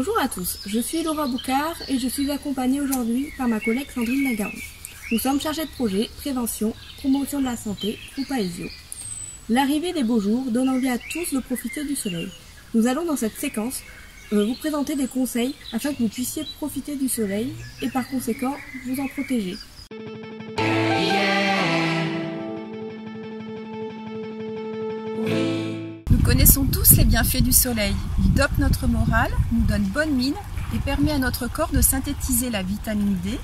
Bonjour à tous, je suis Laura Boucard et je suis accompagnée aujourd'hui par ma collègue Sandrine Lagaron. Nous sommes chargés de projet, prévention, promotion de la santé, groupe AESIO. L'arrivée des beaux jours donne envie à tous de profiter du soleil. Nous allons dans cette séquence vous présenter des conseils afin que vous puissiez profiter du soleil et par conséquent vous en protéger. Nous connaissons tous les bienfaits du soleil. Il dope notre morale, nous donne bonne mine et permet à notre corps de synthétiser la vitamine D,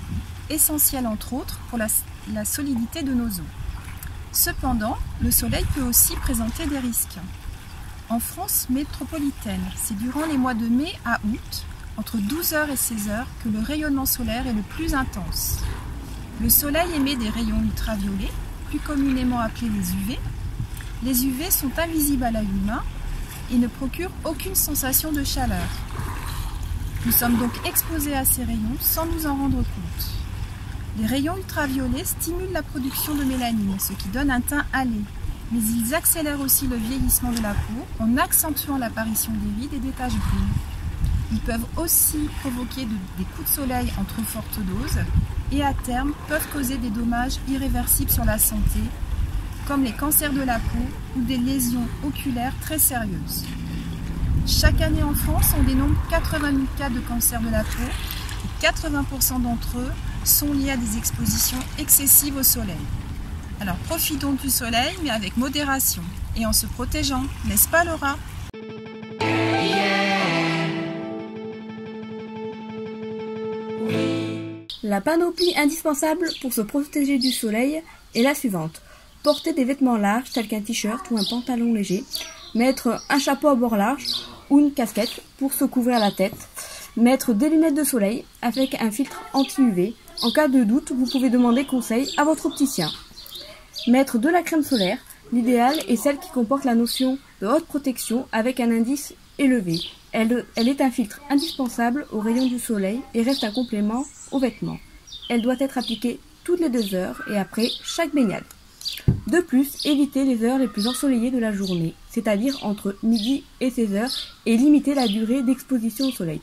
essentielle entre autres pour la solidité de nos os. Cependant, le soleil peut aussi présenter des risques. En France métropolitaine, c'est durant les mois de mai à août, entre 12h et 16h, que le rayonnement solaire est le plus intense. Le soleil émet des rayons ultraviolets, plus communément appelés les UV. Les UV sont invisibles à l'œil humain et ne procurent aucune sensation de chaleur. Nous sommes donc exposés à ces rayons sans nous en rendre compte. Les rayons ultraviolets stimulent la production de mélanine, ce qui donne un teint hâlé, mais ils accélèrent aussi le vieillissement de la peau en accentuant l'apparition des rides et des taches brunes. Ils peuvent aussi provoquer des coups de soleil en trop forte dose et à terme peuvent causer des dommages irréversibles sur la santé, comme les cancers de la peau ou des lésions oculaires très sérieuses. Chaque année en France, on dénombre 80 000 cas de cancer de la peau et 80% d'entre eux sont liés à des expositions excessives au soleil. Alors profitons du soleil, mais avec modération et en se protégeant, n'est-ce pas Laura ? La panoplie indispensable pour se protéger du soleil est la suivante. Porter des vêtements larges tels qu'un t-shirt ou un pantalon léger, mettre un chapeau à bord large ou une casquette pour se couvrir la tête, mettre des lunettes de soleil avec un filtre anti-UV. En cas de doute, vous pouvez demander conseil à votre opticien. Mettre de la crème solaire, l'idéal est celle qui comporte la notion de haute protection avec un indice élevé. Elle est un filtre indispensable aux rayons du soleil et reste un complément aux vêtements. Elle doit être appliquée toutes les 2 heures et après chaque baignade. De plus, évitez les heures les plus ensoleillées de la journée, c'est-à-dire entre midi et 16h, et limitez la durée d'exposition au soleil.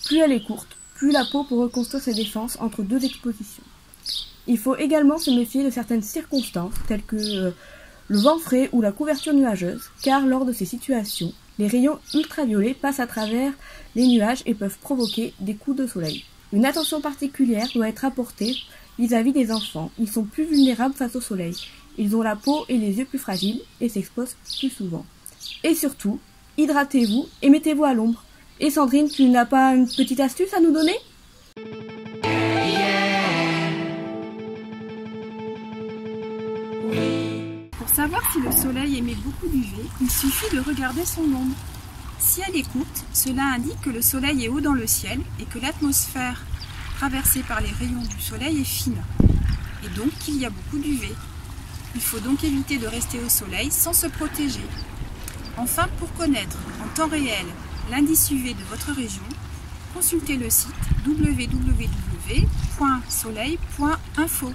Plus elle est courte, plus la peau peut reconstruire ses défenses entre 2 expositions. Il faut également se méfier de certaines circonstances, telles que le vent frais ou la couverture nuageuse, car lors de ces situations, les rayons ultraviolets passent à travers les nuages et peuvent provoquer des coups de soleil. Une attention particulière doit être apportée vis-à-vis des enfants. Ils sont plus vulnérables face au soleil. Ils ont la peau et les yeux plus fragiles et s'exposent plus souvent. Et surtout, hydratez-vous et mettez-vous à l'ombre. Et Sandrine, tu n'as pas une petite astuce à nous donner ? Pour savoir si le soleil émet beaucoup d'UV, il suffit de regarder son ombre. Si elle est courte, cela indique que le soleil est haut dans le ciel et que l'atmosphère traversée par les rayons du soleil est fine, et donc qu'il y a beaucoup d'UV. Il faut donc éviter de rester au soleil sans se protéger. Enfin, pour connaître en temps réel l'indice UV de votre région, consultez le site www.soleil.info.